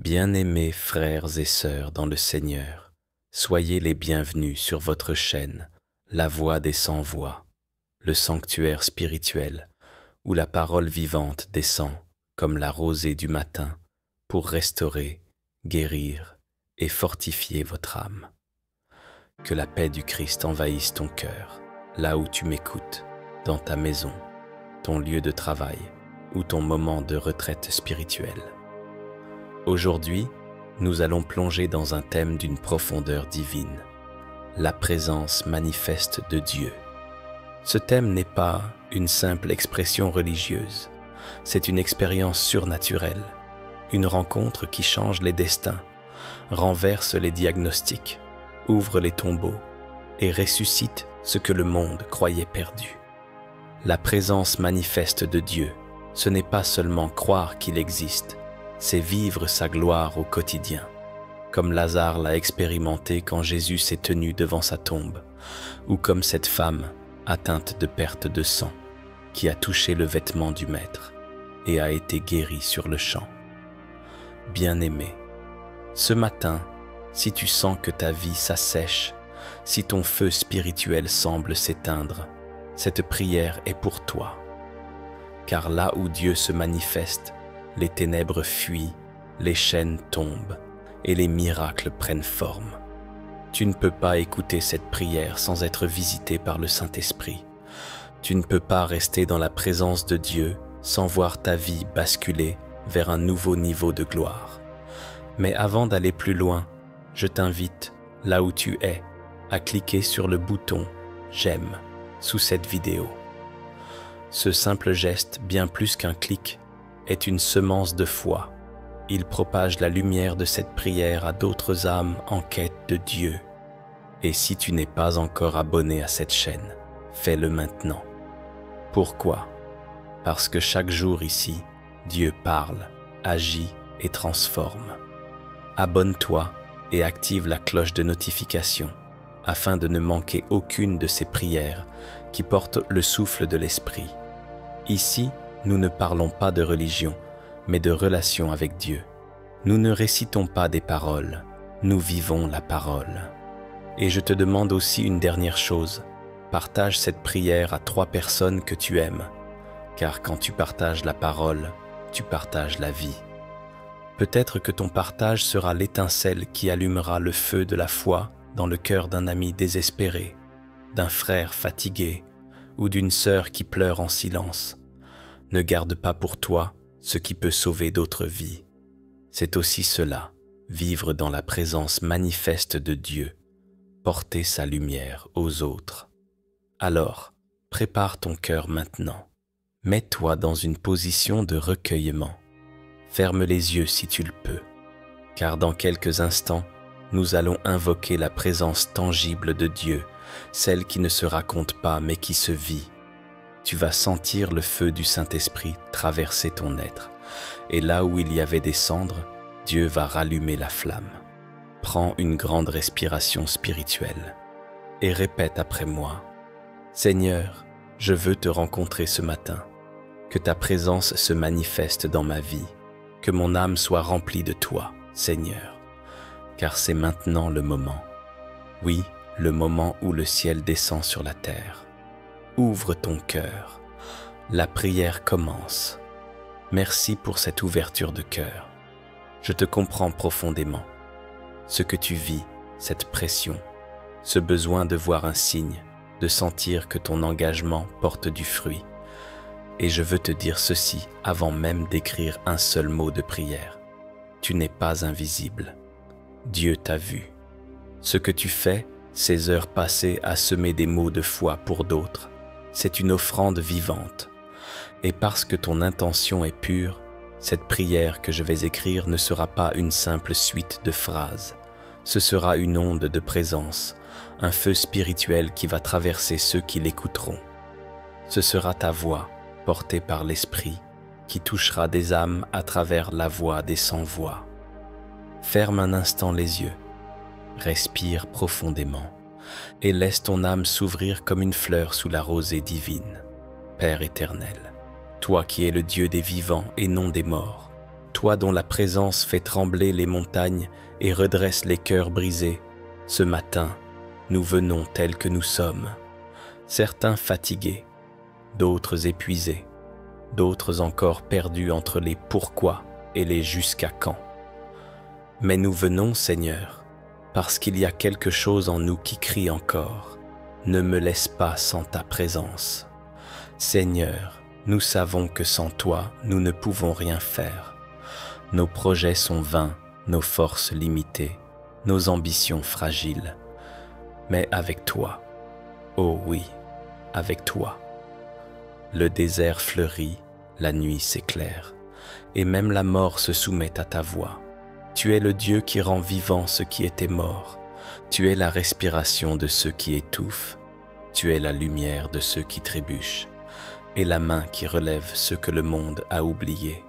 Bien-aimés frères et sœurs dans le Seigneur, soyez les bienvenus sur votre chaîne, La Voix des Sans-Voix, le sanctuaire spirituel où la parole vivante descend comme la rosée du matin pour restaurer, guérir et fortifier votre âme. Que la paix du Christ envahisse ton cœur, là où tu m'écoutes, dans ta maison, ton lieu de travail ou ton moment de retraite spirituelle. Aujourd'hui, nous allons plonger dans un thème d'une profondeur divine, la présence manifeste de Dieu. Ce thème n'est pas une simple expression religieuse, c'est une expérience surnaturelle, une rencontre qui change les destins, renverse les diagnostics, ouvre les tombeaux et ressuscite ce que le monde croyait perdu. La présence manifeste de Dieu, ce n'est pas seulement croire qu'il existe, c'est vivre sa gloire au quotidien, comme Lazare l'a expérimenté quand Jésus s'est tenu devant sa tombe, ou comme cette femme atteinte de perte de sang, qui a touché le vêtement du Maître et a été guérie sur le champ. Bien-aimé, ce matin, si tu sens que ta vie s'assèche, si ton feu spirituel semble s'éteindre, cette prière est pour toi. Car là où Dieu se manifeste, les ténèbres fuient, les chaînes tombent et les miracles prennent forme. Tu ne peux pas écouter cette prière sans être visité par le Saint-Esprit. Tu ne peux pas rester dans la présence de Dieu sans voir ta vie basculer vers un nouveau niveau de gloire. Mais avant d'aller plus loin, je t'invite, là où tu es, à cliquer sur le bouton « J'aime » sous cette vidéo. Ce simple geste, bien plus qu'un clic, est une semence de foi. Il propage la lumière de cette prière à d'autres âmes en quête de Dieu. Et si tu n'es pas encore abonné à cette chaîne, fais-le maintenant. Pourquoi? Parce que chaque jour ici, Dieu parle, agit et transforme. Abonne-toi et active la cloche de notification afin de ne manquer aucune de ces prières qui portent le souffle de l'Esprit. Ici, nous ne parlons pas de religion, mais de relation avec Dieu. Nous ne récitons pas des paroles, nous vivons la parole. Et je te demande aussi une dernière chose, partage cette prière à 3 personnes que tu aimes, car quand tu partages la parole, tu partages la vie. Peut-être que ton partage sera l'étincelle qui allumera le feu de la foi dans le cœur d'un ami désespéré, d'un frère fatigué ou d'une sœur qui pleure en silence. Ne garde pas pour toi ce qui peut sauver d'autres vies. C'est aussi cela, vivre dans la présence manifeste de Dieu, porter sa lumière aux autres. Alors, prépare ton cœur maintenant. Mets-toi dans une position de recueillement. Ferme les yeux si tu le peux, car dans quelques instants, nous allons invoquer la présence tangible de Dieu, celle qui ne se raconte pas mais qui se vit. Tu vas sentir le feu du Saint-Esprit traverser ton être. Et là où il y avait des cendres, Dieu va rallumer la flamme. Prends une grande respiration spirituelle et répète après moi. Seigneur, je veux te rencontrer ce matin. Que ta présence se manifeste dans ma vie. Que mon âme soit remplie de toi, Seigneur. Car c'est maintenant le moment. Oui, le moment où le ciel descend sur la terre. Ouvre ton cœur. La prière commence. Merci pour cette ouverture de cœur. Je te comprends profondément. Ce que tu vis, cette pression, ce besoin de voir un signe, de sentir que ton engagement porte du fruit. Et je veux te dire ceci avant même d'écrire un seul mot de prière. Tu n'es pas invisible. Dieu t'a vu. Ce que tu fais, ces heures passées à semer des mots de foi pour d'autres, c'est une offrande vivante. Et parce que ton intention est pure, cette prière que je vais écrire ne sera pas une simple suite de phrases. Ce sera une onde de présence, un feu spirituel qui va traverser ceux qui l'écouteront. Ce sera ta voix, portée par l'Esprit, qui touchera des âmes à travers la voix des sans-voix. Ferme un instant les yeux, respire profondément et laisse ton âme s'ouvrir comme une fleur sous la rosée divine. Père éternel, toi qui es le Dieu des vivants et non des morts, toi dont la présence fait trembler les montagnes et redresse les cœurs brisés, ce matin, nous venons tels que nous sommes, certains fatigués, d'autres épuisés, d'autres encore perdus entre les pourquoi et les jusqu'à quand. Mais nous venons, Seigneur, parce qu'il y a quelque chose en nous qui crie encore. Ne me laisse pas sans ta présence. Seigneur, nous savons que sans toi, nous ne pouvons rien faire. Nos projets sont vains, nos forces limitées, nos ambitions fragiles. Mais avec toi, oh oui, avec toi, le désert fleurit, la nuit s'éclaire, et même la mort se soumet à ta voix. Tu es le Dieu qui rend vivant ce qui était mort. Tu es la respiration de ceux qui étouffent. Tu es la lumière de ceux qui trébuchent, et la main qui relève ceux que le monde a oubliés.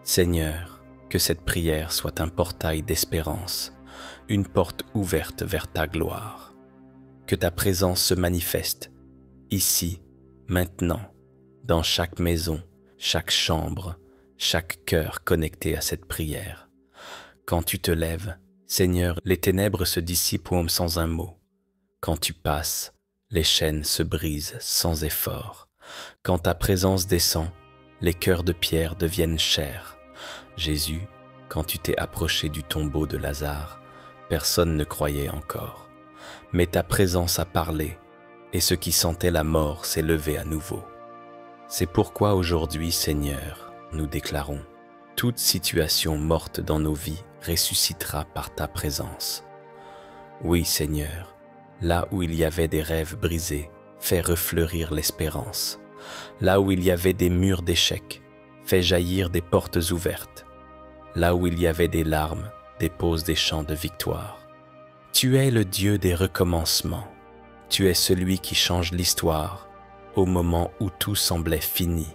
Seigneur, que cette prière soit un portail d'espérance, une porte ouverte vers ta gloire. Que ta présence se manifeste, ici, maintenant, dans chaque maison, chaque chambre, chaque cœur connecté à cette prière. Quand tu te lèves, Seigneur, les ténèbres se dissipent sans un mot. Quand tu passes, les chaînes se brisent sans effort. Quand ta présence descend, les cœurs de pierre deviennent chairs. Jésus, quand tu t'es approché du tombeau de Lazare, personne ne croyait encore. Mais ta présence a parlé, et ce qui sentait la mort s'est levé à nouveau. C'est pourquoi aujourd'hui, Seigneur, nous déclarons, toute situation morte dans nos vies ressuscitera par ta présence. Oui, Seigneur, là où il y avait des rêves brisés, fais refleurir l'espérance. Là où il y avait des murs d'échecs, fais jaillir des portes ouvertes. Là où il y avait des larmes, dépose des chants de victoire. Tu es le Dieu des recommencements. Tu es celui qui change l'histoire au moment où tout semblait fini.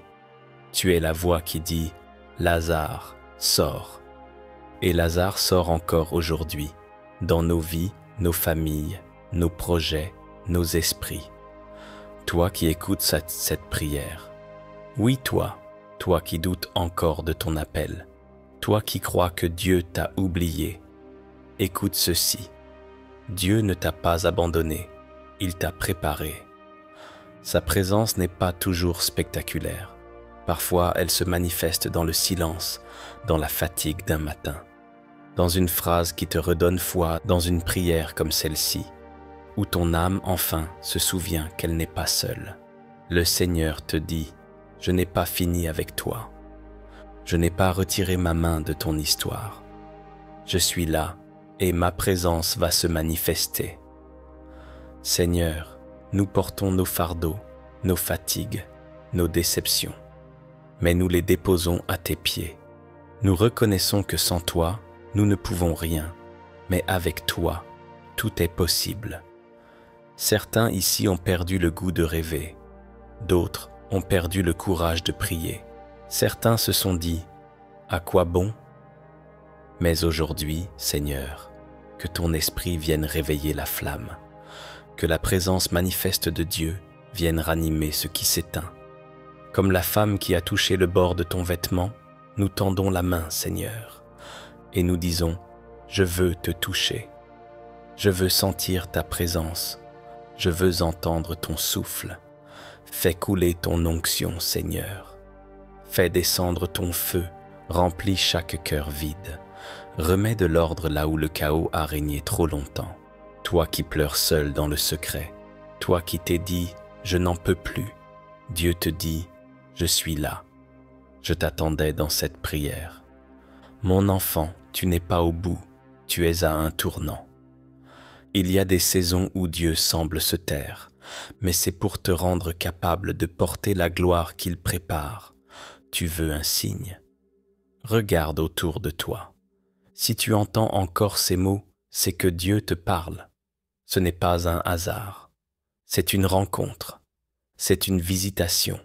Tu es la voix qui dit « Lazare, sors ». Et Lazare sort encore aujourd'hui, dans nos vies, nos familles, nos projets, nos esprits. Toi qui écoutes cette prière, oui toi qui doutes encore de ton appel, toi qui crois que Dieu t'a oublié, écoute ceci. Dieu ne t'a pas abandonné, il t'a préparé. Sa présence n'est pas toujours spectaculaire. Parfois, elle se manifeste dans le silence, dans la fatigue d'un matin, dans une phrase qui te redonne foi, dans une prière comme celle-ci, où ton âme enfin se souvient qu'elle n'est pas seule. Le Seigneur te dit, « Je n'ai pas fini avec toi. Je n'ai pas retiré ma main de ton histoire. Je suis là et ma présence va se manifester. » Seigneur, nous portons nos fardeaux, nos fatigues, nos déceptions, mais nous les déposons à tes pieds. Nous reconnaissons que sans toi, nous ne pouvons rien, mais avec toi, tout est possible. Certains ici ont perdu le goût de rêver, d'autres ont perdu le courage de prier. Certains se sont dit « À quoi bon ?» Mais aujourd'hui, Seigneur, que ton esprit vienne réveiller la flamme, que la présence manifeste de Dieu vienne ranimer ce qui s'éteint. Comme la femme qui a touché le bord de ton vêtement, nous tendons la main, Seigneur, et nous disons « Je veux te toucher, je veux sentir ta présence, je veux entendre ton souffle. Fais couler ton onction, Seigneur. Fais descendre ton feu, remplis chaque cœur vide. Remets de l'ordre là où le chaos a régné trop longtemps. Toi qui pleures seul dans le secret, toi qui t'es dit « Je n'en peux plus », Dieu te dit « Je suis là. Je t'attendais dans cette prière. Mon enfant, tu n'es pas au bout, tu es à un tournant. Il y a des saisons où Dieu semble se taire, mais c'est pour te rendre capable de porter la gloire qu'il prépare. Tu veux un signe? Regarde autour de toi. Si tu entends encore ces mots, c'est que Dieu te parle. Ce n'est pas un hasard. C'est une rencontre. C'est une visitation.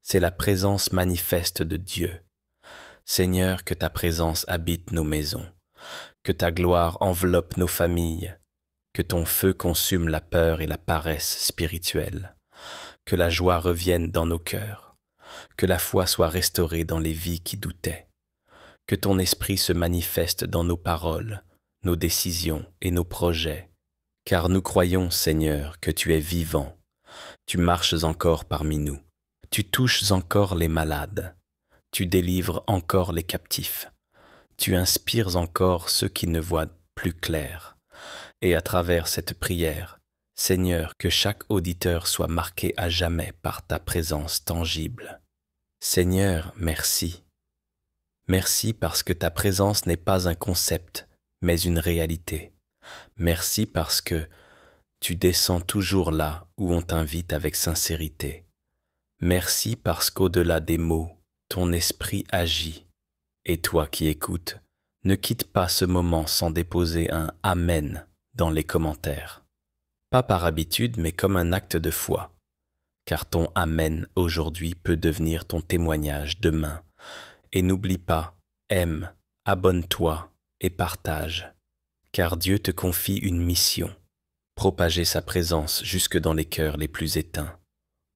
C'est la présence manifeste de Dieu. Seigneur, que ta présence habite nos maisons, que ta gloire enveloppe nos familles, que ton feu consume la peur et la paresse spirituelle, que la joie revienne dans nos cœurs, que la foi soit restaurée dans les vies qui doutaient, que ton esprit se manifeste dans nos paroles, nos décisions et nos projets, car nous croyons, Seigneur, que tu es vivant, tu marches encore parmi nous, tu touches encore les malades, tu délivres encore les captifs, tu inspires encore ceux qui ne voient plus clair. Et à travers cette prière, Seigneur, que chaque auditeur soit marqué à jamais par ta présence tangible. Seigneur, merci. Merci parce que ta présence n'est pas un concept, mais une réalité. Merci parce que tu descends toujours là où on t'invite avec sincérité. Merci parce qu'au-delà des mots, ton esprit agit. Et toi qui écoutes, ne quitte pas ce moment sans déposer un « Amen » dans les commentaires. Pas par habitude, mais comme un acte de foi. Car ton « Amen » aujourd'hui peut devenir ton témoignage demain. Et n'oublie pas, aime, abonne-toi et partage. Car Dieu te confie une mission, propager sa présence jusque dans les cœurs les plus éteints.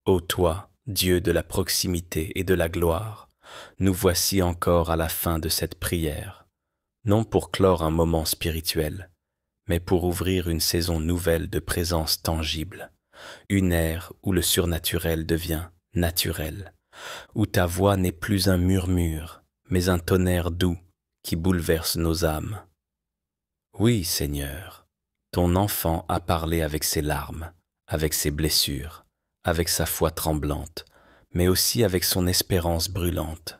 Ô toi, Dieu de la proximité et de la gloire, nous voici encore à la fin de cette prière, non pour clore un moment spirituel, mais pour ouvrir une saison nouvelle de présence tangible, une ère où le surnaturel devient naturel, où ta voix n'est plus un murmure, mais un tonnerre doux qui bouleverse nos âmes. Oui, Seigneur, ton enfant a parlé avec ses larmes, avec ses blessures, avec sa foi tremblante, mais aussi avec son espérance brûlante.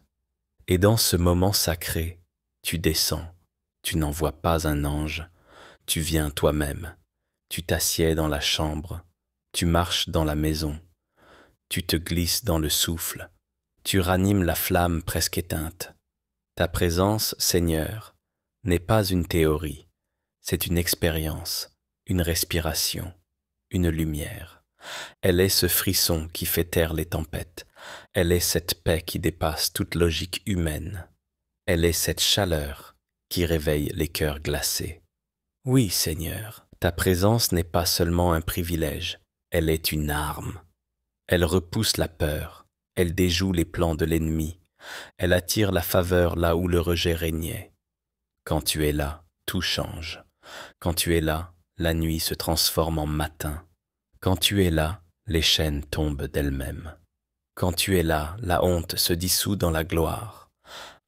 Et dans ce moment sacré, tu descends, tu n'envoies pas un ange, tu viens toi-même, tu t'assieds dans la chambre, tu marches dans la maison, tu te glisses dans le souffle, tu ranimes la flamme presque éteinte. Ta présence, Seigneur, n'est pas une théorie, c'est une expérience, une respiration, une lumière. Elle est ce frisson qui fait taire les tempêtes. Elle est cette paix qui dépasse toute logique humaine. Elle est cette chaleur qui réveille les cœurs glacés. Oui, Seigneur, ta présence n'est pas seulement un privilège, elle est une arme. Elle repousse la peur, elle déjoue les plans de l'ennemi, elle attire la faveur là où le rejet régnait. Quand tu es là, tout change. Quand tu es là, la nuit se transforme en matin. Quand tu es là, les chaînes tombent d'elles-mêmes. Quand tu es là, la honte se dissout dans la gloire.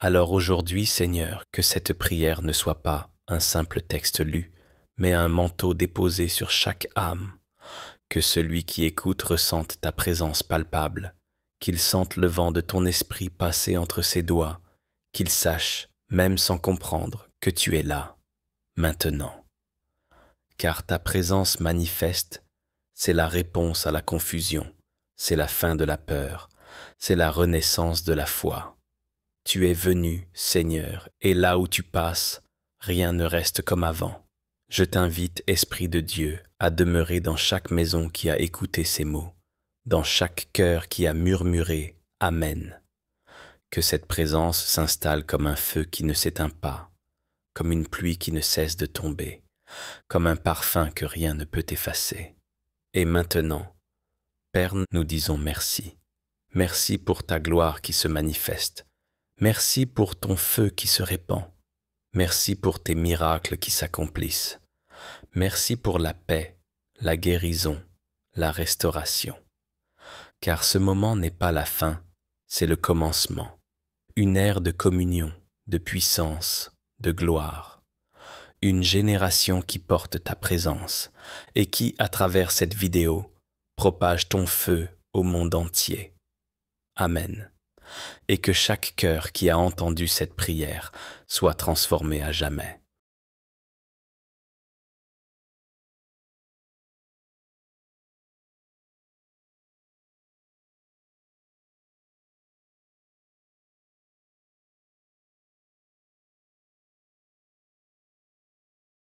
Alors aujourd'hui, Seigneur, que cette prière ne soit pas un simple texte lu, mais un manteau déposé sur chaque âme. Que celui qui écoute ressente ta présence palpable, qu'il sente le vent de ton esprit passer entre ses doigts, qu'il sache, même sans comprendre, que tu es là, maintenant. Car ta présence manifeste, c'est la réponse à la confusion, c'est la fin de la peur, c'est la renaissance de la foi. Tu es venu, Seigneur, et là où tu passes, rien ne reste comme avant. Je t'invite, Esprit de Dieu, à demeurer dans chaque maison qui a écouté ces mots, dans chaque cœur qui a murmuré « Amen ». Que cette présence s'installe comme un feu qui ne s'éteint pas, comme une pluie qui ne cesse de tomber, comme un parfum que rien ne peut effacer. Et maintenant, Père, nous disons merci. Merci pour ta gloire qui se manifeste. Merci pour ton feu qui se répand. Merci pour tes miracles qui s'accomplissent. Merci pour la paix, la guérison, la restauration. Car ce moment n'est pas la fin, c'est le commencement. Une ère de communion, de puissance, de gloire. Une génération qui porte ta présence et qui, à travers cette vidéo, propage ton feu au monde entier. Amen. Et que chaque cœur qui a entendu cette prière soit transformé à jamais.